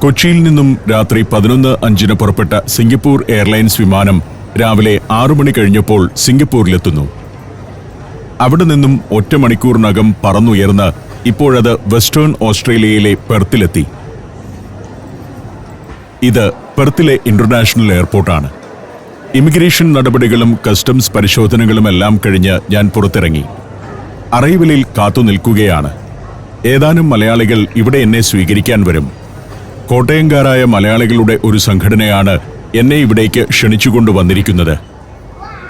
കൊച്ചിയിൽ നിന്നും രാത്രി 11:05 പുറപ്പെട്ട സിംഗപ്പൂർ എയർലൈൻസ് വിമാനം രാവിലെ 6 മണി കഴിഞ്ഞപ്പോൾ സിംഗപ്പൂരിലെത്തുന്നു. അവിടെ നിന്നും ഒറ്റ മണിക്കൂറിനകം പറന്നുയർന്ന് ഇപ്പോഴത് വെസ്റ്റേൺ ഓസ്ട്രേലിയയിലെ പെർത്തിലെത്തി. ഇത് പെർത്തിലെ ഇന്റർനാഷണൽ എയർപോർട്ടാണ്. ഇമിഗ്രേഷൻ നടപടികളും കസ്റ്റംസ് പരിശോധനകളുമെല്ലാം കഴിഞ്ഞ് ഞാൻ പുറത്തിറങ്ങി. അറൈവലിൽ കാത്തു നിൽക്കുകയാണ്. ഏതാനും മലയാളികൾ ഇവിടെ എന്നെ സ്വീകരിക്കാൻ വരും. കോട്ടയംകാരായ മലയാളികളുടെ ഒരു സംഘടനയാണ് എന്നെ ഇവിടേക്ക് ക്ഷണിച്ചുകൊണ്ട് വന്നിരിക്കുന്നത്.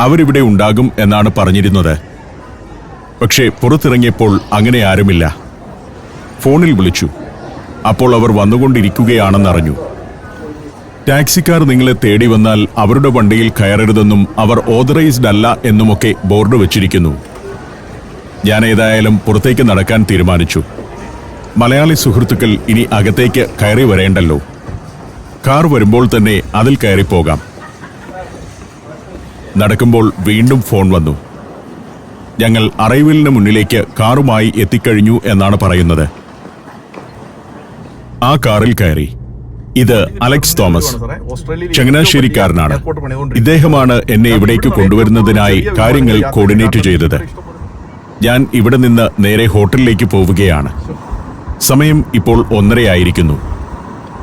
അവരിവിടെ ഉണ്ടാകും എന്നാണ് പറഞ്ഞിരുന്നത്. പക്ഷേ പുറത്തിറങ്ങിയപ്പോൾ അങ്ങനെ ആരുമില്ല. ഫോണിൽ വിളിച്ചു. അപ്പോൾ അവർ വന്നുകൊണ്ടിരിക്കുകയാണെന്നറിഞ്ഞു. ടാക്സിക്കാർ നിങ്ങളെ തേടി വന്നാൽ അവരുടെ വണ്ടിയിൽ കയറരുതെന്നും അവർ ഓതറൈസ്ഡ് അല്ല എന്നുമൊക്കെ ബോർഡ് വെച്ചിരിക്കുന്നു. ഞാൻ ഏതായാലും പുറത്തേക്ക് നടക്കാൻ തീരുമാനിച്ചു. മലയാളി സുഹൃത്തുക്കൾ ഇനി അകത്തേക്ക് കയറി വരേണ്ടല്ലോ. കാർ വരുമ്പോൾ തന്നെ അതിൽ കയറിപ്പോകാം. നടക്കുമ്പോൾ വീണ്ടും ഫോൺ വന്നു. ഞങ്ങൾ അറൈവലിന് മുന്നിലേക്ക് കാറുമായി എത്തിക്കഴിഞ്ഞു എന്നാണ് പറയുന്നത്. ആ കാറിൽ കയറി. ഇത് അലക്സ് തോമസ്, ചങ്ങനാശ്ശേരിക്കാരനാണ്. ഇദ്ദേഹമാണ് എന്നെ ഇവിടേക്ക് കൊണ്ടുവരുന്നതിനായി കാര്യങ്ങൾ കോർഡിനേറ്റ് ചെയ്തത്. ഞാൻ ഇവിടെ നിന്ന് നേരെ ഹോട്ടലിലേക്ക് പോവുകയാണ്. സമയം ഇപ്പോൾ 1:30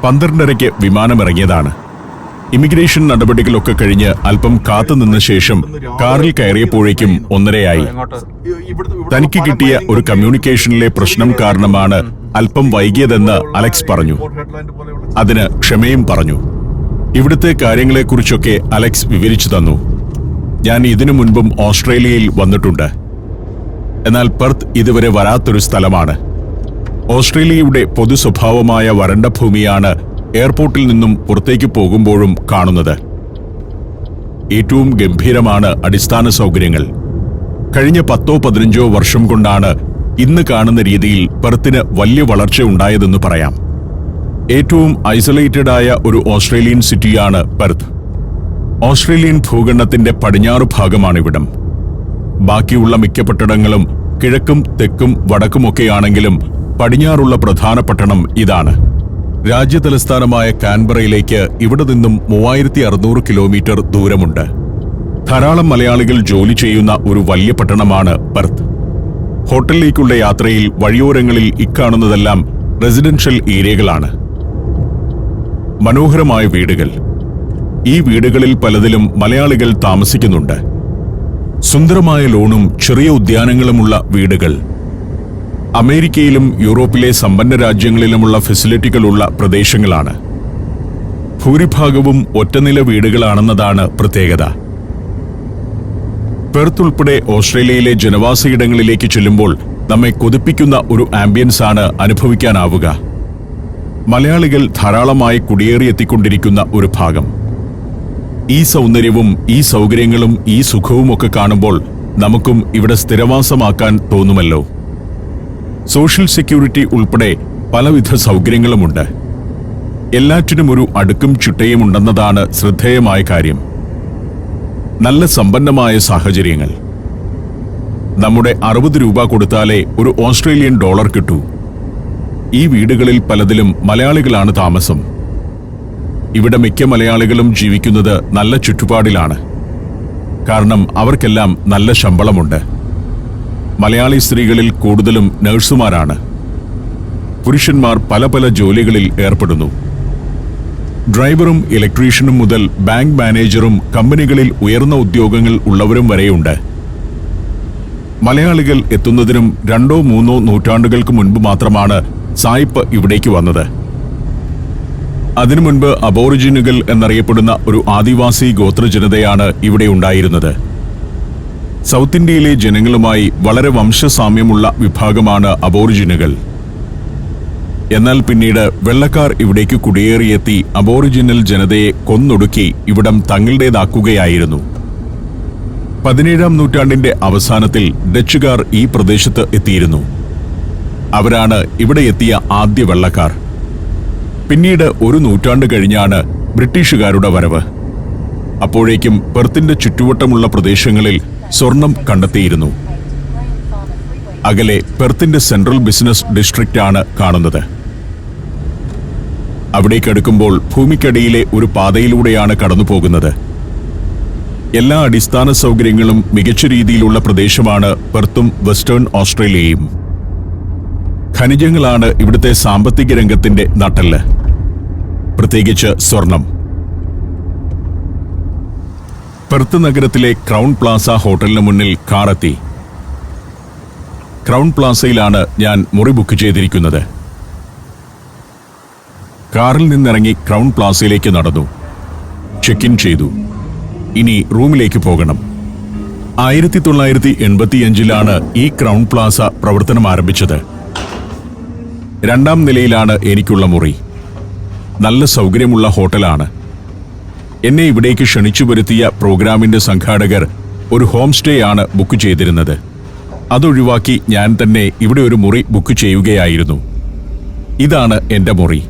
12:30 വിമാനമിറങ്ങിയതാണ്. ഇമിഗ്രേഷൻ നടപടികളൊക്കെ കഴിഞ്ഞ് അല്പം കാത്തുനിന്ന ശേഷം കാറിൽ കയറിയപ്പോഴേക്കും 1:30. തനിക്ക് കിട്ടിയ ഒരു കമ്മ്യൂണിക്കേഷനിലെ പ്രശ്നം കാരണമാണ് അല്പം വൈകിയതെന്ന് അലക്സ് പറഞ്ഞു. അതിന് ക്ഷമയും പറഞ്ഞു. ഇവിടുത്തെ കാര്യങ്ങളെക്കുറിച്ചൊക്കെ അലക്സ് വിവരിച്ചു തന്നു. ഞാൻ ഇതിനു മുൻപും ഓസ്ട്രേലിയയിൽ വന്നിട്ടുണ്ട്. എന്നാൽ പെർത്ത് ഇതുവരെ വരാത്തൊരു സ്ഥലമാണ്. ഓസ്ട്രേലിയയുടെ പൊതു സ്വഭാവമായ വരണ്ട ഭൂമിയാണ് എയർപോർട്ടിൽ നിന്നും പുറത്തേക്ക് പോകുമ്പോഴും കാണുന്നത്. ഏറ്റവും ഗംഭീരമാണ് അടിസ്ഥാന സൗകര്യങ്ങൾ. കഴിഞ്ഞ 10-15 വർഷം കൊണ്ടാണ് ഇന്ന് കാണുന്ന രീതിയിൽ പെർത്തിന് വലിയ വളർച്ച ഉണ്ടായതെന്ന് പറയാം. ഏറ്റവും ഐസൊലേറ്റഡ് ആയ ഒരു ഓസ്ട്രേലിയൻ സിറ്റിയാണ് പെർത്ത്. ഓസ്ട്രേലിയൻ ഭൂഖണ്ഡത്തിന്റെ പടിഞ്ഞാറ് ഭാഗമാണിവിടം. ബാക്കിയുള്ള മിക്ക പട്ടണങ്ങളും കിഴക്കും തെക്കും വടക്കുമൊക്കെയാണെങ്കിലും പടിഞ്ഞാറുള്ള പ്രധാന പട്ടണം ഇതാണ്. രാജ്യതലസ്ഥാനമായ കാൻബറയിലേക്ക് ഇവിടെ നിന്നും 3600 കിലോമീറ്റർ ദൂരമുണ്ട്. ധാരാളം മലയാളികൾ ജോലി ചെയ്യുന്ന ഒരു വലിയ പട്ടണമാണ് പെർത്ത്. ഹോട്ടലിലേക്കുള്ള യാത്രയിൽ വഴിയോരങ്ങളിൽ ഇക്കാണുന്നതെല്ലാം റെസിഡൻഷ്യൽ ഏരിയകളാണ്. മനോഹരമായ വീടുകൾ. ഈ വീടുകളിൽ പലതിലും മലയാളികൾ താമസിക്കുന്നുണ്ട്. സുന്ദരമായ ലോണും ചെറിയ ഉദ്യാനങ്ങളുമുള്ള വീടുകൾ. അമേരിക്കയിലും യൂറോപ്പിലെ സമ്പന്ന രാജ്യങ്ങളിലുമുള്ള ഫെസിലിറ്റികളുള്ള പ്രദേശങ്ങളാണ്. ഭൂരിഭാഗവും ഒറ്റനില വീടുകളാണെന്നതാണ് പ്രത്യേകത. പെർത്ത് ഉൾപ്പെടെ ഓസ്ട്രേലിയയിലെ ജനവാസയിടങ്ങളിലേക്ക് ചെല്ലുമ്പോൾ നമ്മെ കൊതിപ്പിക്കുന്ന ഒരു ആംബിയൻസ് ആണ് അനുഭവിക്കാനാവുക. മലയാളികൾ ധാരാളമായി കുടിയേറിയെത്തിക്കൊണ്ടിരിക്കുന്ന ഒരു ഭാഗം. ഈ സൗന്ദര്യവും ഈ സൗകര്യങ്ങളും ഈ സുഖവുമൊക്കെ കാണുമ്പോൾ നമുക്കും ഇവിടെ സ്ഥിരവാസമാക്കാൻ തോന്നുമല്ലോ. സോഷ്യൽ സെക്യൂരിറ്റി ഉൾപ്പെടെ പലവിധ സൗകര്യങ്ങളുമുണ്ട്. എല്ലാറ്റിനും ഒരു അടുക്കും ചിട്ടയും ഉണ്ടെന്നതാണ് ശ്രദ്ധേയമായ കാര്യം. നല്ല സമ്പന്നമായ സാഹചര്യങ്ങൾ. നമ്മുടെ 60 രൂപ കൊടുത്താലേ ഒരു ഓസ്ട്രേലിയൻ ഡോളർ കിട്ടൂ. ഈ വീടുകളിൽ പലതിലും മലയാളികളാണ് താമസം. ഇവിടെ മിക്ക മലയാളികളും ജീവിക്കുന്നത് നല്ല ചുറ്റുപാടിലാണ്. കാരണം അവർക്കെല്ലാം നല്ല ശമ്പളമുണ്ട്. മലയാളി സ്ത്രീകളിൽ കൂടുതലും നഴ്സുമാരാണ്. പുരുഷന്മാർ പല പല ജോലികളിൽ ഏർപ്പെടുന്നു. ഡ്രൈവറും ഇലക്ട്രീഷ്യനും മുതൽ ബാങ്ക് മാനേജറും കമ്പനികളിൽ ഉയർന്ന ഉദ്യോഗങ്ങൾ ഉള്ളവരും വരെയുണ്ട്. മലയാളികൾ എത്തുന്നതിനും 2-3 നൂറ്റാണ്ടുകൾക്ക് മുൻപ് മാത്രമാണ് സായിപ്പ് ഇവിടേക്ക് വന്നത്. അതിനു മുൻപ് അബോറിജിനുകൾ എന്നറിയപ്പെടുന്ന ഒരു ആദിവാസി ഗോത്രജനതയാണ് ഇവിടെ ഉണ്ടായിരുന്നത്. സൗത്ത് ഇന്ത്യയിലെ ജനങ്ങളുമായി വളരെ വംശസാമ്യമുള്ള വിഭാഗമാണ് അബോറിജിനുകൾ. എന്നാൽ പിന്നീട് വെള്ളക്കാർ ഇവിടേക്ക് കുടിയേറിയെത്തി അബോറിജിനൽ ജനതയെ കൊന്നൊടുക്കി ഇവിടം തങ്ങളുടേതാക്കുകയായിരുന്നു. 17-ാം നൂറ്റാണ്ടിന്റെ അവസാനത്തിൽ ഡച്ചുകാർ ഈ പ്രദേശത്ത് എത്തിയിരുന്നു. അവരാണ് ഇവിടെ എത്തിയ ആദ്യ വെള്ളക്കാർ. പിന്നീട് 1 നൂറ്റാണ്ട് കഴിഞ്ഞാണ് ബ്രിട്ടീഷുകാരുടെ വരവ്. അപ്പോഴേക്കും പെർത്തിന്റെ ചുറ്റുവട്ടമുള്ള പ്രദേശങ്ങളിൽ സ്വർണം കണ്ടെത്തിയിരുന്നു. അകലെ പെർത്തിന്റെ സെൻട്രൽ ബിസിനസ് ഡിസ്ട്രിക്റ്റ് ആണ് കാണുന്നത്. അവിടേക്കടുക്കുമ്പോൾ ഭൂമിക്കടിയിലെ ഒരു പാതയിലൂടെയാണ് കടന്നു പോകുന്നത്. എല്ലാ അടിസ്ഥാന സൗകര്യങ്ങളും മികച്ച രീതിയിലുള്ള പ്രദേശമാണ് പെർത്തും വെസ്റ്റേൺ ഓസ്ട്രേലിയയും. ഖനിജങ്ങളാണ് ഇവിടുത്തെ സാമ്പത്തിക രംഗത്തിന്റെ നട്ടെല്ല്, പ്രത്യേകിച്ച് സ്വർണം. പെർത്ത് നഗരത്തിലെ ക്രൗൺ പ്ലാസ ഹോട്ടലിന് മുന്നിൽ കാറെത്തി. ക്രൗൺ പ്ലാസയിലാണ് ഞാൻ മുറി ബുക്ക് ചെയ്തിരിക്കുന്നത്. കാറിൽ നിന്നിറങ്ങി ക്രൗൺ പ്ലാസയിലേക്ക് നടന്നു. ചെക്ക് ഇൻ ചെയ്തു. ഇനി റൂമിലേക്ക് പോകണം. 1985 ഈ ക്രൗൺ പ്ലാസ പ്രവർത്തനം ആരംഭിച്ചത്. 2ാം നിലയിലാണ് എനിക്കുള്ള മുറി. നല്ല സൗകര്യമുള്ള ഹോട്ടലാണ്. എന്നെ ഇവിടേക്ക് ക്ഷണിച്ചു വരുത്തിയ പ്രോഗ്രാമിന്റെ സംഘാടകർ ഒരു ഹോം സ്റ്റേ ആണ് ബുക്ക് ചെയ്തിരുന്നത്. അതൊഴിവാക്കി ഞാൻ തന്നെ ഇവിടെ ഒരു മുറി ബുക്ക് ചെയ്യുകയായിരുന്നു. ഇതാണ് എന്റെ മുറി.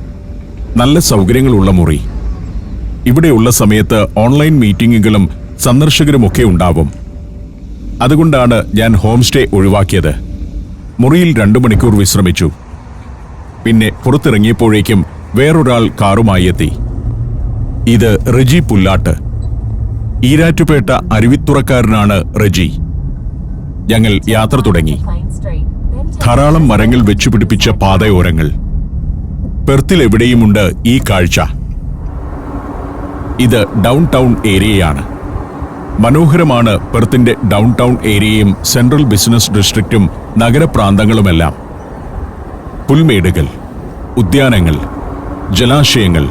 നല്ല സൗകര്യങ്ങളുള്ള മുറി. ഇവിടെയുള്ള സമയത്ത് ഓൺലൈൻ മീറ്റിംഗുകളും സന്ദർശകരുമൊക്കെ ഉണ്ടാവും. അതുകൊണ്ടാണ് ഞാൻ ഹോം സ്റ്റേ ഒഴിവാക്കിയത്. മുറിയിൽ 2 മണിക്കൂർ വിശ്രമിച്ചു. പിന്നെ പുറത്തിറങ്ങിയപ്പോഴേക്കും വേറൊരാൾ കാറുമായി എത്തി. ഇത് റെജി പുല്ലാട്ട്. ഈരാറ്റുപേട്ട അരുവിത്തുറക്കാരനാണ് റെജി. ഞങ്ങൾ യാത്ര തുടങ്ങി. ധാരാളം മരങ്ങൾ വെച്ചുപിടിപ്പിച്ച പാതയോരങ്ങൾ. പെർത്തിൽ എവിടെയുമുണ്ട് ഈ കാഴ്ച. ഇത് ഡൗൺ ടൗൺ ഏരിയയാണ്. മനോഹരമാണ് പെർത്തിന്റെ ഡൗൺ ടൗൺ ഏരിയയും സെൻട്രൽ ബിസിനസ് ഡിസ്ട്രിക്റ്റും നഗരപ്രാന്തങ്ങളുമെല്ലാം. പുൽമേടുകൾ, ഉദ്യാനങ്ങൾ, ജലാശയങ്ങൾ.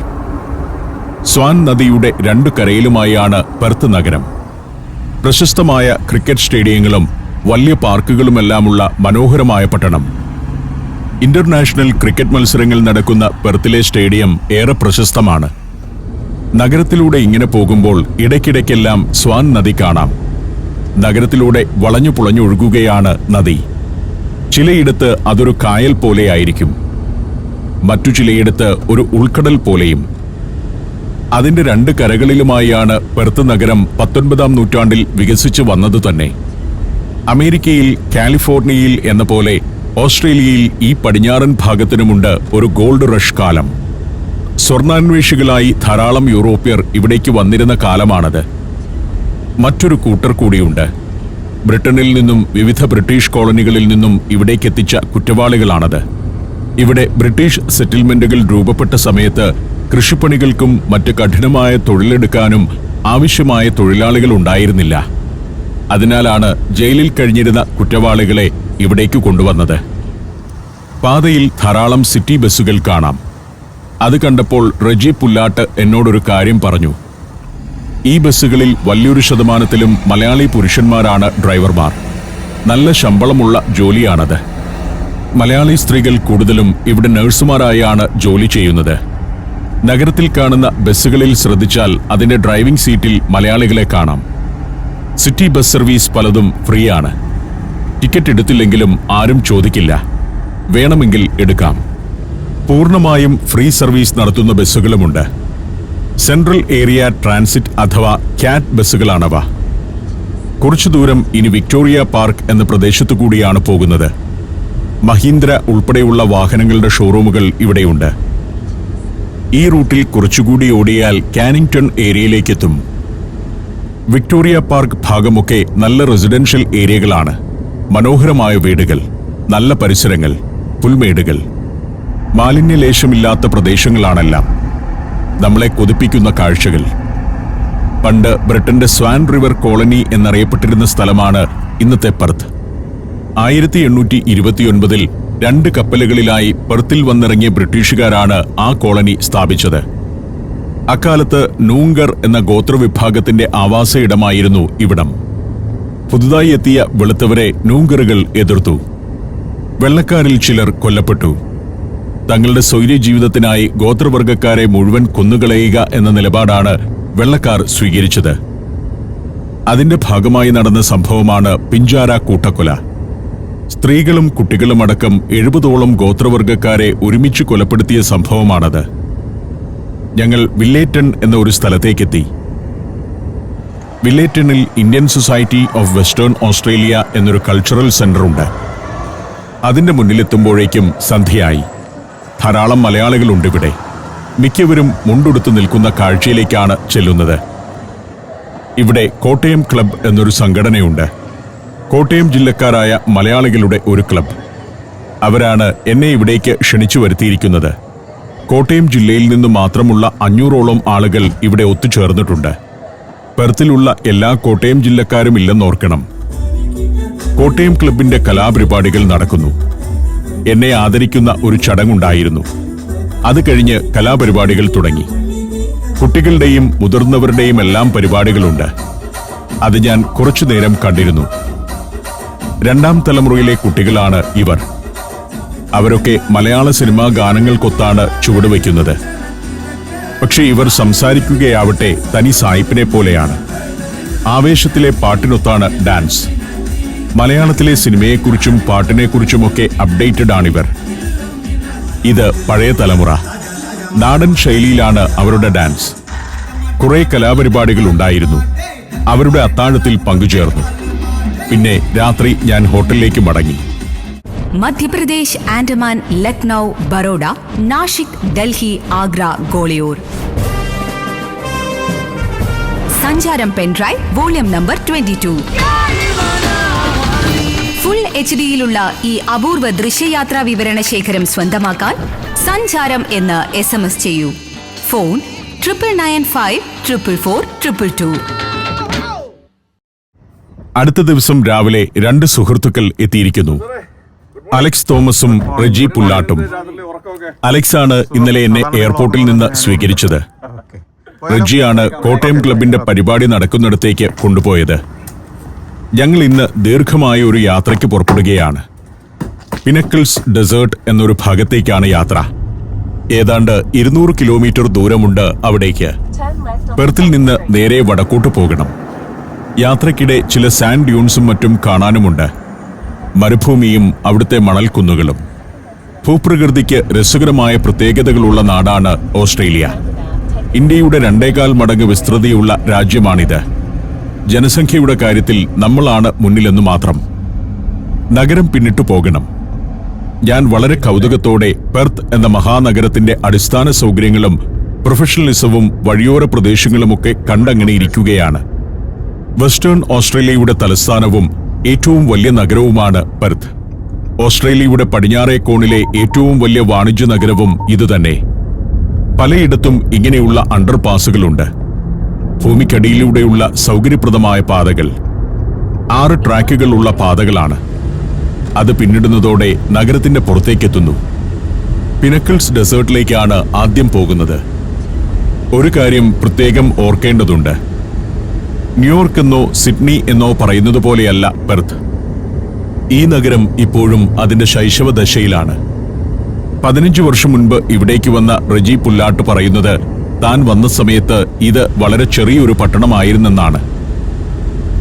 സ്വാൻ നദിയുടെ 2 കരയിലുമായാണ് പെർത്ത് നഗരം. പ്രശസ്തമായ ക്രിക്കറ്റ് സ്റ്റേഡിയങ്ങളും വലിയ പാർക്കുകളുമെല്ലാമുള്ള മനോഹരമായ പട്ടണം. ഇന്റർനാഷണൽ ക്രിക്കറ്റ് മത്സരങ്ങൾ നടക്കുന്ന പെർത്തിലെ സ്റ്റേഡിയം ഏറെ പ്രശസ്തമാണ്. നഗരത്തിലൂടെ ഇങ്ങനെ പോകുമ്പോൾ ഇടയ്ക്കിടയ്ക്കെല്ലാം സ്വാൻ നദി കാണാം. നഗരത്തിലൂടെ വളഞ്ഞു പുളഞ്ഞൊഴുകുകയാണ് നദി. ചിലയിടത്ത് അതൊരു കായൽ പോലെയായിരിക്കും, മറ്റു ചിലയിടത്ത് ഒരു ഉൾക്കടൽ പോലെയും. അതിന്റെ 2 കരകളിലുമായാണ് പെർത്ത് നഗരം 19ാം നൂറ്റാണ്ടിൽ വികസിച്ചു വന്നത് തന്നെ. അമേരിക്കയിൽ കാലിഫോർണിയയിൽ എന്ന പോലെ ഓസ്ട്രേലിയയിൽ ഈ പടിഞ്ഞാറൻ ഭാഗത്തിനുമുണ്ട് ഒരു ഗോൾഡ് റഷ് കാലം. സ്വർണ്ണാന്വേഷികളായി ധാരാളം യൂറോപ്യർ ഇവിടേക്ക് വന്നിരുന്ന കാലമാണത്. മറ്റൊരു കൂട്ടർ കൂടിയുണ്ട്. ബ്രിട്ടനിൽ നിന്നും വിവിധ ബ്രിട്ടീഷ് കോളനികളിൽ നിന്നും ഇവിടേക്കെത്തിച്ച കുറ്റവാളികളാണത്. ഇവിടെ ബ്രിട്ടീഷ് സെറ്റിൽമെന്റുകൾ രൂപപ്പെട്ട സമയത്ത് കൃഷിപ്പണികൾക്കും മറ്റ് കഠിനമായ തൊഴിലെടുക്കാനും ആവശ്യമായ തൊഴിലാളികൾ ഉണ്ടായിരുന്നില്ല. അതിനാലാണ് ജയിലിൽ കഴിഞ്ഞിരുന്ന കുറ്റവാളികളെ ഇവിടേക്ക് കൊണ്ടുവന്നത്. പാതയിൽ ധാരാളം സിറ്റി ബസ്സുകൾ കാണാം. അത് കണ്ടപ്പോൾ റെജി പുല്ലാട്ട് എന്നോടൊരു കാര്യം പറഞ്ഞു. ഈ ബസ്സുകളിൽ വലിയൊരു ശതമാനത്തിലും മലയാളി പുരുഷന്മാരാണ് ഡ്രൈവർമാർ. നല്ല ശമ്പളമുള്ള ജോലിയാണത്. മലയാളി സ്ത്രീകൾ കൂടുതലും ഇവിടെ നഴ്സുമാരായാണ് ജോലി ചെയ്യുന്നത്. നഗരത്തിൽ കാണുന്ന ബസ്സുകളിൽ ശ്രദ്ധിച്ചാൽ അതിന്റെ ഡ്രൈവിംഗ് സീറ്റിൽ മലയാളികളെ കാണാം. സിറ്റി ബസ് സർവീസ് പലതും ഫ്രീ ആണ്. ടിക്കറ്റ് എടുത്തില്ലെങ്കിലും ആരും ചോദിക്കില്ല. വേണമെങ്കിൽ എടുക്കാം. പൂർണ്ണമായും ഫ്രീ സർവീസ് നടത്തുന്ന ബസ്സുകളുമുണ്ട്. സെൻട്രൽ ഏരിയ ട്രാൻസിറ്റ് അഥവാ ക്യാറ്റ് ബസ്സുകളാണവ. കുറച്ചു ദൂരം ഇനി വിക്ടോറിയ പാർക്ക് എന്ന പ്രദേശത്തു കൂടിയാണ് പോകുന്നത്. മഹീന്ദ്ര ഉൾപ്പെടെയുള്ള വാഹനങ്ങളുടെ ഷോറൂമുകൾ ഇവിടെയുണ്ട്. ഈ റൂട്ടിൽ കുറച്ചുകൂടി ഓടിയാൽ കാനിങ്ടൺ ഏരിയയിലേക്കെത്തും. വിക്ടോറിയ പാർക്ക് ഭാഗമൊക്കെ നല്ല റെസിഡൻഷ്യൽ ഏരിയകളാണ്. മനോഹരമായ വീടുകൾ, നല്ല പരിസരങ്ങൾ, പുൽമേടുകൾ. മാലിന്യലേശമില്ലാത്ത പ്രദേശങ്ങളാണെല്ലാം. നമ്മളെ കൊതിപ്പിക്കുന്ന കാഴ്ചകൾ. പണ്ട് ബ്രിട്ടന്റെ സ്വാൻ റിവർ കോളനി എന്നറിയപ്പെട്ടിരുന്ന സ്ഥലമാണ് ഇന്നത്തെ പെർത്ത്. 1829 2 കപ്പലുകളിലായി പെർത്തിൽ വന്നിറങ്ങിയ ബ്രിട്ടീഷുകാരാണ് ആ കോളനി സ്ഥാപിച്ചത്. അക്കാലത്ത് നൂങ്കർ എന്ന ഗോത്രവിഭാഗത്തിന്റെ ആവാസയിടമായിരുന്നു ഇവിടം. പുതുതായി എത്തിയ വെളുത്തവരെ നൂങ്കറുകൾ എതിർത്തു. വെള്ളക്കാരിൽ ചിലർ കൊല്ലപ്പെട്ടു. തങ്ങളുടെ സ്വൈര്യ ജീവിതത്തിനായി ഗോത്രവർഗക്കാരെ മുഴുവൻ കൊന്നുകളയുക എന്ന നിലപാടാണ് വെള്ളക്കാർ സ്വീകരിച്ചത്. അതിന്റെ ഭാഗമായി നടന്ന സംഭവമാണ് പിഞ്ചാര കൂട്ടക്കൊല. സ്ത്രീകളും കുട്ടികളുമടക്കം 70ഓളം ഗോത്രവർഗക്കാരെ ഒരുമിച്ച് കൊലപ്പെടുത്തിയ സംഭവമാണത്. ഞങ്ങൾ വില്ലേറ്റൺ എന്ന ഒരു സ്ഥലത്തേക്കെത്തി. വില്ലേറ്റണിൽ Indian society of western Australia എന്നൊരു കൾച്ചറൽ സെന്ററുണ്ട്. അതിന്റെ മുന്നിലെത്തുമ്പോഴേക്കും സന്ധ്യയായി. ധാരാളം മലയാളികളുണ്ട് ഇവിടെ. മിക്കവരും മുണ്ടുടുത്ത് നിൽക്കുന്ന കാഴ്ചയിലേക്കാണ് ചെല്ലുന്നത്. ഇവിടെ കോട്ടയം ക്ലബ് എന്നൊരു സംഘടനയുണ്ട്. കോട്ടയം ജില്ലക്കാരായ മലയാളികളുടെ ഒരു ക്ലബ്. അവരാണ് എന്നെ ഇവിടേക്ക് ക്ഷണിച്ചു വരുത്തിയിരിക്കുന്നത്. കോട്ടയം ജില്ലയിൽ നിന്ന് മാത്രമുള്ള 500ഓളം ആളുകൾ ഇവിടെ ഒത്തുചേർന്നിട്ടുണ്ട്. പെർത്തിലുള്ള എല്ലാ കോട്ടയം ജില്ലക്കാരും ഇല്ലെന്നോർക്കണം. കോട്ടയം ക്ലബിന്റെ കലാപരിപാടികൾ നടക്കുന്നു. എന്നെ ആദരിക്കുന്ന ഒരു ചടങ്ങുണ്ടായിരുന്നു. അത് കഴിഞ്ഞ് കലാപരിപാടികൾ തുടങ്ങി. കുട്ടികളുടെയും മുതിർന്നവരുടെയും എല്ലാം പരിപാടികളുണ്ട്. അത് ഞാൻ കുറച്ചുനേരം കണ്ടിരുന്നു. 2ാം തലമുറയിലെ കുട്ടികളാണ് ഇവർ. അവരൊക്കെ മലയാള സിനിമാ ഗാനങ്ങൾക്കൊത്താണ് ചുവടുവയ്ക്കുന്നത്. പക്ഷെ ഇവർ സംസാരിക്കുകയാവട്ടെ തനി സായിപ്പിനെ പോലെയാണ്. ആവേശത്തിലെ പാട്ടിനൊത്താണ് ഡാൻസ്. മലയാളത്തിലെ സിനിമയെക്കുറിച്ചും പാട്ടിനെക്കുറിച്ചുമൊക്കെ അപ്ഡേറ്റഡ് ആണിവർ. ഇത് പഴയ തലമുറ. നാടൻ ശൈലിയിലാണ് അവരുടെ ഡാൻസ്. കുറെ കലാപരിപാടികൾ ഉണ്ടായിരുന്നു. അവരുടെ അത്താഴത്തിൽ പങ്കുചേർന്നു. പിന്നെ രാത്രി ഞാൻ ഹോട്ടലിലേക്ക് മടങ്ങി. മധ്യപ്രദേശ്, ആൻഡമാൻ, ലക്നൗ, ബറോഡ, നാഷിക്, ഡൽഹി, ആഗ്ര, ഗോളിയോർ. സഞ്ചാരം പെൻഡ്രൈവ് വോള്യം നമ്പർ 22. ഫുൾ HD-യിലുള്ള ഈ അപൂർവ ദൃശ്യയാത്രാ വിവരണ ശേഖരം സ്വന്തമാക്കാൻ സഞ്ചാരം എന്ന് SMS ചെയ്യൂ. ഫോൺ 9995444222. അടുത്ത ദിവസം രാവിലെ 2 സുഹൃത്തുക്കൾ എത്തിയിരിക്കുന്നു. അലക്സ് തോമസും റെജി പുല്ലാട്ടും. അലക്സാണ് ഇന്നലെ എന്നെ എയർപോർട്ടിൽ നിന്ന് സ്വീകരിച്ചത്. റെജിയാണ് കോട്ടയം ക്ലബിന്റെ പരിപാടി നടക്കുന്നിടത്തേക്ക് കൊണ്ടുപോയത്. ഞങ്ങൾ ഇന്ന് ദീർഘമായ ഒരു യാത്രയ്ക്ക് പുറപ്പെടുകയാണ്. പിനക്കിൾസ് ഡെസേർട്ട് എന്നൊരു ഭാഗത്തേക്കാണ് യാത്ര. ഏതാണ്ട് 200 കിലോമീറ്റർ ദൂരമുണ്ട് അവിടേക്ക്. പെർത്തിൽ നിന്ന് നേരെ വടക്കോട്ട് പോകണം. യാത്രയ്ക്കിടെ ചില സാൻഡ് ഡ്യൂൺസും മറ്റും കാണാനുമുണ്ട്. മരുഭൂമിയും അവിടുത്തെ മണൽക്കുന്നുകളും. ഭൂപ്രകൃതിക്ക് രസകരമായ പ്രത്യേകതകളുള്ള നാടാണ് ഓസ്ട്രേലിയ. ഇന്ത്യയുടെ 2.25 മടങ്ങ് വിസ്തൃതിയുള്ള രാജ്യമാണിത്. ജനസംഖ്യയുടെ കാര്യത്തിൽ നമ്മളാണ് മുന്നിലെന്നു മാത്രം. നഗരം പിന്നിട്ടു പോകണം. ഞാൻ വളരെ കൗതുകത്തോടെ പെർത്ത് എന്ന മഹാനഗരത്തിന്റെ അടിസ്ഥാന സൗകര്യങ്ങളും പ്രൊഫഷണലിസവും വഴിയോര പ്രദേശങ്ങളുമൊക്കെ കണ്ടങ്ങനെ ഇരിക്കുകയാണ്. വെസ്റ്റേൺ ഓസ്ട്രേലിയയുടെ തലസ്ഥാനവും ഏറ്റവും വലിയ നഗരവുമാണ് പെർത്ത്. ഓസ്ട്രേലിയയുടെ പടിഞ്ഞാറേ കോണിലെ ഏറ്റവും വലിയ വാണിജ്യ നഗരവും ഇതുതന്നെ. പലയിടത്തും ഇങ്ങനെയുള്ള അണ്ടർപാസുകളുണ്ട്. ഭൂമിക്കടിയിലൂടെയുള്ള സൗകര്യപ്രദമായ പാതകൾ. 6 ട്രാക്കുകളുള്ള പാതകളാണ്. അത് പിന്നിടുന്നതോടെ നഗരത്തിന്റെ പുറത്തേക്കെത്തുന്നു. പിനക്കിൾസ് ഡെസേർട്ടിലേക്കാണ് ആദ്യം പോകുന്നത്. ഒരു കാര്യം പ്രത്യേകം ഓർക്കേണ്ടതുണ്ട്. ന്യൂയോർക്ക് എന്നോ സിഡ്നി എന്നോ പറയുന്നത് പോലെയല്ല പെർത്ത്. ഈ നഗരം ഇപ്പോഴും അതിന്റെ ശൈശവ ദശയിലാണ്. 15 വർഷം മുൻപ് ഇവിടേക്ക് വന്ന റെജി പുല്ലാട്ട് പറയുന്നത് താൻ വന്ന സമയത്ത് ഇത് വളരെ ചെറിയൊരു പട്ടണമായിരുന്നെന്നാണ്.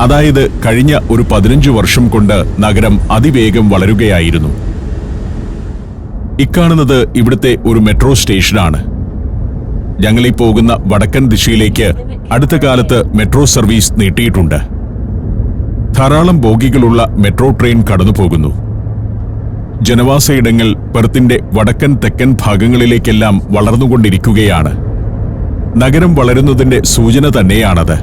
അതായത് കഴിഞ്ഞ ഒരു 15 വർഷം കൊണ്ട് നഗരം അതിവേഗം വളരുകയായിരുന്നു. ഇക്കാണുന്നത് ഇവിടുത്തെ ഒരു മെട്രോ സ്റ്റേഷനാണ്. ഞങ്ങളീ പോകുന്ന വടക്കൻ ദിശയിലേക്ക് അടുത്ത കാലത്ത് മെട്രോ സർവീസ് നീട്ടിയിട്ടുണ്ട്. ധാരാളം ബോഗികളുള്ള മെട്രോ ട്രെയിൻ കടന്നുപോകുന്നു. ജനവാസയിടങ്ങൾ പെർത്തിന്റെ വടക്കൻ തെക്കൻ ഭാഗങ്ങളിലേക്കെല്ലാം വളർന്നുകൊണ്ടിരിക്കുകയാണ്. നഗരം വളരുന്നതിന്റെ സൂചന തന്നെയാണത്.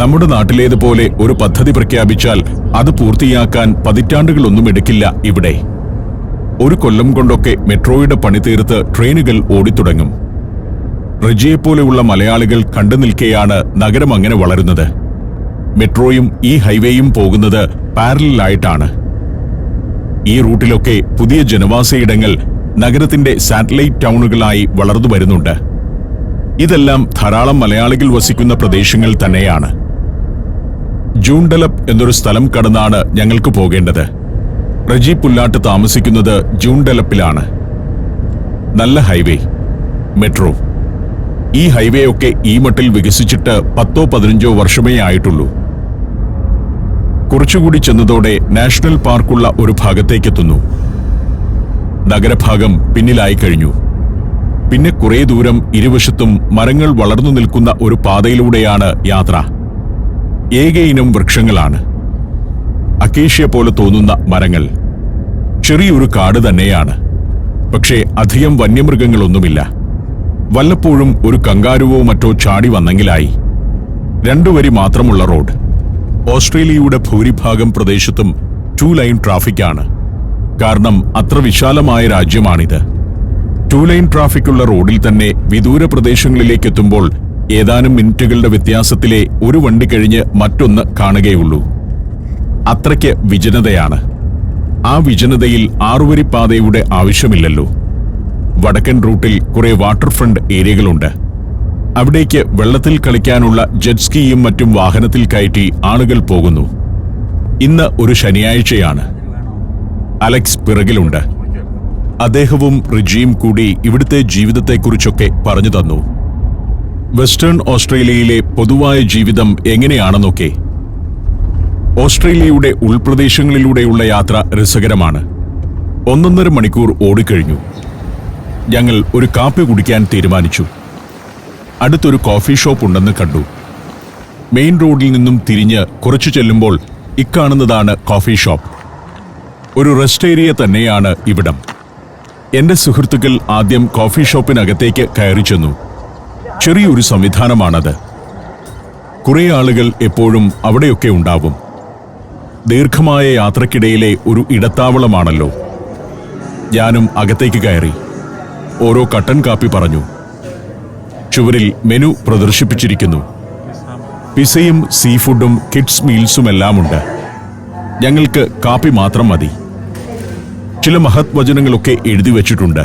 നമ്മുടെ നാട്ടിലേതുപോലെ ഒരു പദ്ധതി പ്രഖ്യാപിച്ചാൽ അത് പൂർത്തിയാക്കാൻ പതിറ്റാണ്ടുകളൊന്നും എടുക്കില്ല ഇവിടെ. 1 കൊല്ലം കൊണ്ടൊക്കെ മെട്രോയുടെ പണി തീർത്ത് ട്രെയിനുകൾ ഓടിത്തുടങ്ങും. റെജിയെപ്പോലെയുള്ള മലയാളികൾ കണ്ടു നിൽക്കെയാണ് നഗരം അങ്ങനെ വളരുന്നത്. മെട്രോയും ഈ ഹൈവേയും പോകുന്നത് പാരലലായിട്ടാണ്. ഈ റൂട്ടിലൊക്കെ പുതിയ ജനവാസയിടങ്ങൾ നഗരത്തിന്റെ സാറ്റലൈറ്റ് ടൗണുകളായി വളർന്നു വരുന്നുണ്ട്. ഇതെല്ലാം ധാരാളം മലയാളികൾ വസിക്കുന്ന പ്രദേശങ്ങൾ തന്നെയാണ്. ജൂൺഡലപ്പ് എന്നൊരു സ്ഥലം കടന്നാണ് ഞങ്ങൾക്ക് പോകേണ്ടത്. റെജി പുല്ലാട്ട് താമസിക്കുന്നത് ജൂൺഡലപ്പിലാണ്. നല്ല ഹൈവേ, മെട്രോ. ഈ ഹൈവേ ഒക്കെ ഈ മട്ടിൽ വികസിച്ചിട്ട് 10-15 വർഷമേ ആയിട്ടുള്ളൂ. കുറച്ചുകൂടി ചെന്നതോടെ നാഷണൽ പാർക്കുള്ള ഒരു ഭാഗത്തേക്കെത്തുന്നു. നഗരഭാഗം പിന്നിലായി കഴിഞ്ഞു. പിന്നെ കുറേ ദൂരം ഇരുവശത്തും മരങ്ങൾ വളർന്നു നിൽക്കുന്ന ഒരു പാതയിലൂടെയാണ് യാത്ര. ഏക ഇനം വൃക്ഷങ്ങളാണ്. അക്കേഷ്യ പോലെ തോന്നുന്ന മരങ്ങൾ. ചെറിയൊരു കാട് തന്നെയാണ്. പക്ഷേ അധികം വന്യമൃഗങ്ങളൊന്നുമില്ല. വല്ലപ്പോഴും ഒരു കങ്കാരുവോ മറ്റോ ചാടി വന്നെങ്കിലായി. 2 വരി മാത്രമുള്ള റോഡ്. ഓസ്ട്രേലിയയുടെ ഭൂരിഭാഗം പ്രദേശത്തും 2 ലൈൻ ട്രാഫിക്കാണ്. കാരണം അത്ര വിശാലമായ രാജ്യമാണിത്. 2 ലൈൻ ട്രാഫിക്കുള്ള റോഡിൽ തന്നെ വിദൂര പ്രദേശങ്ങളിലേക്ക് എത്തുമ്പോൾ ഏതാനും മിനിറ്റുകളുടെ വ്യത്യാസത്തിലെ ഒരു വണ്ടി കഴിഞ്ഞ് മറ്റൊന്ന് കാണുകയുള്ളൂ. അത്രയ്ക്ക് വിജനതയാണ്. ആ വിജനതയിൽ 6 വരി പാതയുടെ ആവശ്യമില്ലല്ലോ. വടക്കൻ റൂട്ടിൽ കുറെ വാട്ടർ ഫ്രണ്ട് ഏരിയകളുണ്ട്. അവിടേക്ക് വെള്ളത്തിൽ കളിക്കാനുള്ള ജെറ്റ് സ്കീയും മറ്റും വാഹനത്തിൽ കയറ്റി ആളുകൾ പോകുന്നു. ഇന്ന് ഒരു ശനിയാഴ്ചയാണ്. അലക്സ് പിറകിലുണ്ട്. അദ്ദേഹവും റിജിയും കൂടി ഇവിടുത്തെ ജീവിതത്തെക്കുറിച്ചൊക്കെ പറഞ്ഞു തന്നു. വെസ്റ്റേൺ ഓസ്ട്രേലിയയിലെ പൊതുവായ ജീവിതം എങ്ങനെയാണെന്നൊക്കെ. ഓസ്ട്രേലിയയുടെ ഉൾപ്രദേശങ്ങളിലൂടെയുള്ള യാത്ര രസകരമാണ്. 1.5 മണിക്കൂർ ഓടിക്കഴിഞ്ഞു. ഞങ്ങൾ ഒരു കാപ്പി കുടിക്കാൻ തീരുമാനിച്ചു. അടുത്തൊരു കോഫി ഷോപ്പ് ഉണ്ടെന്ന് കണ്ടു. മെയിൻ റോഡിൽ നിന്നും തിരിഞ്ഞ് കുറച്ചു ചെല്ലുമ്പോൾ ഇക്കാണുന്നതാണ് കോഫി ഷോപ്പ്. ഒരു റെസ്റ്റ് ഏരിയ തന്നെയാണ് ഇവിടം. എന്റെ സുഹൃത്തുക്കൾ ആദ്യം കോഫി ഷോപ്പിനകത്തേക്ക് കയറി ചെന്നു. ചെറിയൊരു സംവിധാനമാണത്. കുറെ ആളുകൾ എപ്പോഴും അവിടെയൊക്കെ ഉണ്ടാവും. ദീർഘമായ യാത്രക്കിടയിലെ ഒരു ഇടത്താവളമാണല്ലോ. ഞാനും അകത്തേക്ക് കയറി. ഓരോ കട്ടൻ കാപ്പി പറഞ്ഞു. ചുവരിൽ മെനു പ്രദർശിപ്പിച്ചിരിക്കുന്നു. പിസയും സീഫുഡും കിഡ്സ് മീൽസുമെല്ലാമുണ്ട്. ഞങ്ങൾക്ക് കാപ്പി മാത്രം മതി. ചില മഹത് വചനങ്ങളൊക്കെ എഴുതി വച്ചിട്ടുണ്ട്.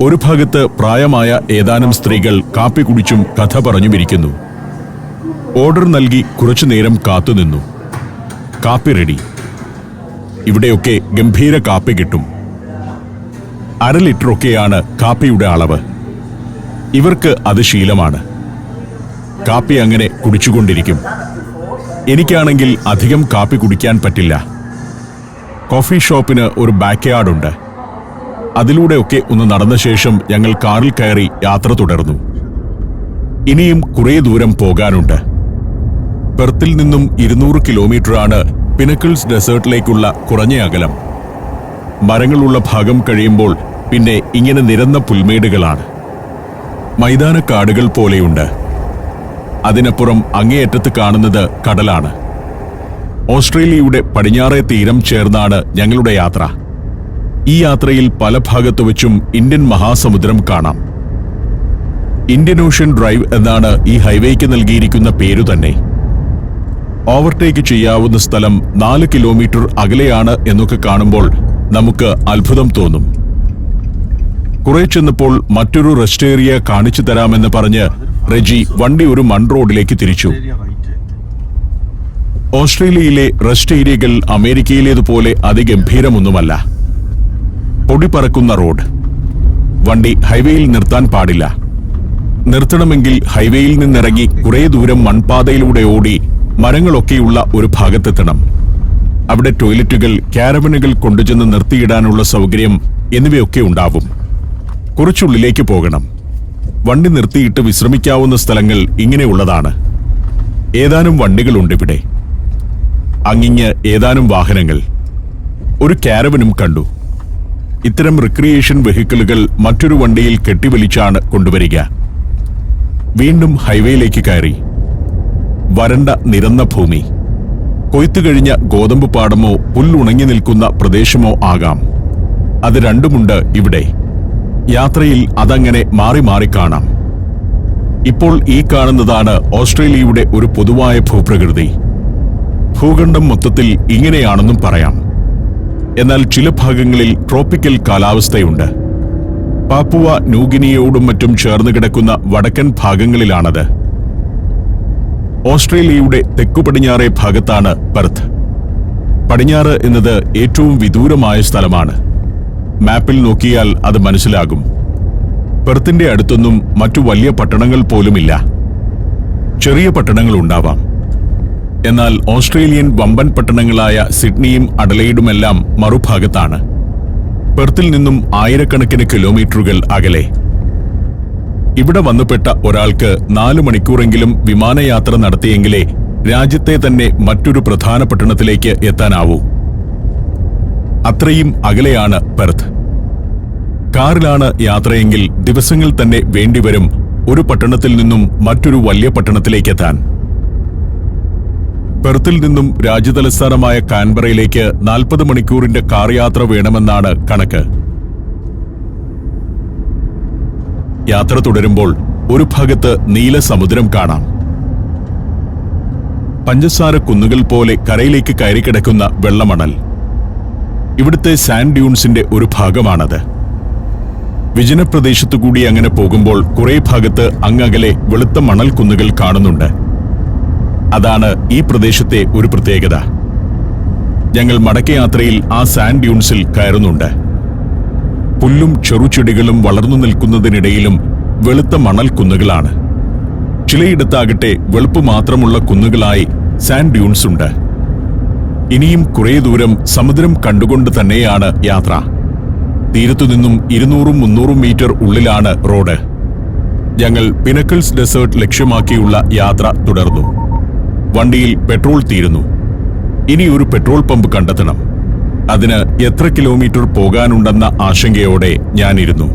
ഒരു ഭാഗത്ത് പ്രായമായ ഏതാനും സ്ത്രീകൾ കാപ്പി കുടിച്ചും കഥ പറഞ്ഞുമിരിക്കുന്നു. ഓർഡർ നൽകി കുറച്ചുനേരം കാത്തുനിന്നു. കാപ്പി റെഡി. ഇവിടെയൊക്കെ ഗംഭീര കാപ്പി കിട്ടും. 1/2 ലിറ്ററൊക്കെയാണ് കാപ്പിയുടെ അളവ്. ഇവർക്ക് അത് ശീലമാണ്. കാപ്പി അങ്ങനെ കുടിച്ചുകൊണ്ടിരിക്കും. എനിക്കാണെങ്കിൽ അധികം കാപ്പി കുടിക്കാൻ പറ്റില്ല. കോഫി ഷോപ്പിന് ഒരു ബാക്ക് യാർഡുണ്ട്. അതിലൂടെയൊക്കെ ഒന്ന് നടന്ന ശേഷം ഞങ്ങൾ കാറിൽ കയറി യാത്ര തുടർന്നു. ഇനിയും കുറേ ദൂരം പോകാനുണ്ട്. പെർത്തിൽ നിന്നും 200 കിലോമീറ്ററാണ് പിനക്കിൾസ് ഡെസേർട്ടിലേക്കുള്ള കുറഞ്ഞ അകലം. മരങ്ങളുള്ള ഭാഗം കഴിയുമ്പോൾ പിന്നെ ഇങ്ങനെ നിരന്ന പുൽമേടുകളാണ്. മൈതാനക്കാടുകൾ പോലെയുണ്ട്. അതിനപ്പുറം അങ്ങേയറ്റത്ത് കാണുന്നത് കടലാണ്. ഓസ്ട്രേലിയയുടെ പടിഞ്ഞാറേ തീരം ചേർന്നാണ് ഞങ്ങളുടെ യാത്ര. ഈ യാത്രയിൽ പല ഭാഗത്തു വെച്ചും ഇന്ത്യൻ മഹാസമുദ്രം കാണാം. ഇന്ത്യൻ ഓഷ്യൻ ഡ്രൈവ് എന്നാണ് ഈ ഹൈവേക്ക് നൽകിയിരിക്കുന്ന പേരു തന്നെ. ഓവർടേക്ക് ചെയ്യാവുന്ന സ്ഥലം 4 കിലോമീറ്റർ അകലെയാണ് എന്നൊക്കെ കാണുമ്പോൾ നമുക്ക് അത്ഭുതം തോന്നും. കുറെ ചെന്നപ്പോൾ മറ്റൊരു റെസ്റ്റ് ഏരിയ കാണിച്ചു തരാമെന്ന് പറഞ്ഞ് റെജി വണ്ടി ഒരു മൺ റോഡിലേക്ക് തിരിച്ചു. ഓസ്ട്രേലിയയിലെ റെസ്റ്റ് ഏരിയകൾ അമേരിക്കയിലേതുപോലെ അതിഗംഭീരമൊന്നുമല്ല. പൊടി പറക്കുന്ന റോഡ്. വണ്ടി ഹൈവേയിൽ നിർത്താൻ പാടില്ല. നിർത്തണമെങ്കിൽ ഹൈവേയിൽ നിന്നിറങ്ങി കുറേ ദൂരം മൺപാതയിലൂടെ ഓടി മരങ്ങളൊക്കെയുള്ള ഒരു ഭാഗത്തെത്തണം. അവിടെ ടോയ്ലറ്റുകൾ, കാരവനുകൾ കൊണ്ടുചെന്ന് നിർത്തിയിടാനുള്ള സൗകര്യം എന്നിവയൊക്കെ ഉണ്ടാവും. കുറച്ചുള്ളിലേക്ക് പോകണം. വണ്ടി നിർത്തിയിട്ട് വിശ്രമിക്കാവുന്ന സ്ഥലങ്ങൾ ഇങ്ങനെയുള്ളതാണ്. ഏതാനും വണ്ടികളുണ്ടിവിടെ. അങ്ങിങ്ങ് ഏതാനും വാഹനങ്ങൾ. ഒരു കാരവനും കണ്ടു. ഇത്തരം റിക്രിയേഷൻ വെഹിക്കിളുകൾ മറ്റൊരു വണ്ടിയിൽ കെട്ടിവലിച്ചാണ് കൊണ്ടുവരിക. വീണ്ടും ഹൈവേയിലേക്ക് കയറി. വരണ്ട നിരന്ന ഭൂമി. കൊയ്ത്തു കഴിഞ്ഞ ഗോതമ്പ് പാടമോ പുല്ലുണങ്ങി നിൽക്കുന്ന പ്രദേശമോ ആകാം. അത് രണ്ടുമുണ്ട് ഇവിടെ. യാത്രയിൽ അതങ്ങനെ മാറി മാറി കാണാം. ഇപ്പോൾ ഈ കാണുന്നതാണ് ഓസ്ട്രേലിയയുടെ ഒരു പൊതുവായ ഭൂപ്രകൃതി. ഭൂഖണ്ഡം മൊത്തത്തിൽ ഇങ്ങനെയാണെന്നും പറയാം. എന്നാൽ ചില ഭാഗങ്ങളിൽ ട്രോപ്പിക്കൽ കാലാവസ്ഥയുണ്ട്. പാപ്പുവ ന്യൂഗിനിയോടും മറ്റും ചേർന്ന് കിടക്കുന്ന വടക്കൻ ഭാഗങ്ങളിലാണത്. ഓസ്ട്രേലിയയുടെ തെക്കുപടിഞ്ഞാറേ ഭാഗത്താണ് പെർത്ത്. പടിഞ്ഞാറ് എന്നത് ഏറ്റവും വിദൂരമായ സ്ഥലമാണ്. മാപ്പിൽ നോക്കിയാൽ അത് മനസ്സിലാകും. പെർത്തിന്റെ അടുത്തൊന്നും മറ്റു വലിയ പട്ടണങ്ങൾ പോലുമില്ല. ചെറിയ പട്ടണങ്ങൾ ഉണ്ടാവാം. എന്നാൽ ഓസ്ട്രേലിയൻ വമ്പൻ പട്ടണങ്ങളായ സിഡ്നിയും അഡലൈഡുമെല്ലാം മറുഭാഗത്താണ്. പെർത്തിൽ നിന്നും ആയിരക്കണക്കിന് കിലോമീറ്ററുകൾ അകലെ. ഇവിടെ വന്നുപെട്ട ഒരാൾക്ക് 4 മണിക്കൂറെങ്കിലും വിമാനയാത്ര നടത്തിയെങ്കിലേ രാജ്യത്തെ തന്നെ മറ്റൊരു പ്രധാന പട്ടണത്തിലേക്ക് എത്താനാവൂ. അത്രയും അകലെയാണ് പെർത്ത്. കാറിലാണ് യാത്രയെങ്കിൽ ദിവസങ്ങൾ തന്നെ വേണ്ടിവരും ഒരു പട്ടണത്തിൽ നിന്നും മറ്റൊരു വലിയ പട്ടണത്തിലേക്കെത്താൻ. പെർത്തിൽ നിന്നും രാജ്യതലസ്ഥാനമായ കാൻബറയിലേക്ക് 40 മണിക്കൂറിന്റെ കാർ യാത്ര വേണമെന്നാണ് കണക്ക്. യാത്ര തുടരുമ്പോൾ ഒരു ഭാഗത്ത് നീല സമുദ്രം കാണാം. പഞ്ചസാര കുന്നുകൾ പോലെ കരയിലേക്ക് കയറിക്കിടക്കുന്ന വെള്ളമണൽ. ഇവിടുത്തെ സാൻഡ് ഡ്യൂൺസിന്റെ ഒരു ഭാഗമാണത്. വിജനപ്രദേശത്തുകൂടി അങ്ങനെ പോകുമ്പോൾ കുറെ ഭാഗത്ത് അങ്ങകലെ വെളുത്ത മണൽ കുന്നുകൾ കാണുന്നുണ്ട്. അതാണ് ഈ പ്രദേശത്തെ ഒരു പ്രത്യേകത. ഞങ്ങൾ മടക്കയാത്രയിൽ ആ സാൻഡ് ഡ്യൂൺസിൽ കയറുന്നുണ്ട്. പുല്ലും ചെറുചെടികളും വളർന്നു നിൽക്കുന്നതിനിടയിലും വെളുത്ത മണൽ കുന്നുകളാണ്. ചിലയിടത്താകട്ടെ വെളുപ്പ് മാത്രമുള്ള കുന്നുകളായി സാൻഡ് ഡ്യൂൺസ് ഉണ്ട്. ഇനിയും കുറേ ദൂരം സമുദ്രം കണ്ടുകൊണ്ട് തന്നെയാണ് യാത്ര. തീരത്തുനിന്നും 200-300 മീറ്റർ ഉള്ളിലാണ് റോഡ്. ഞങ്ങൾ പിനക്കിൾസ് ഡെസേർട്ട് ലക്ഷ്യമാക്കിയുള്ള യാത്ര തുടർന്നു. വണ്ടിയിൽ പെട്രോൾ തീരുന്നു. ഇനി ഒരു പെട്രോൾ പമ്പ് കണ്ടെത്തണം. അതിന് എത്ര കിലോമീറ്റർ പോകാനുണ്ടെന്ന ആശങ്കയോടെ ഞാനിരുന്നു.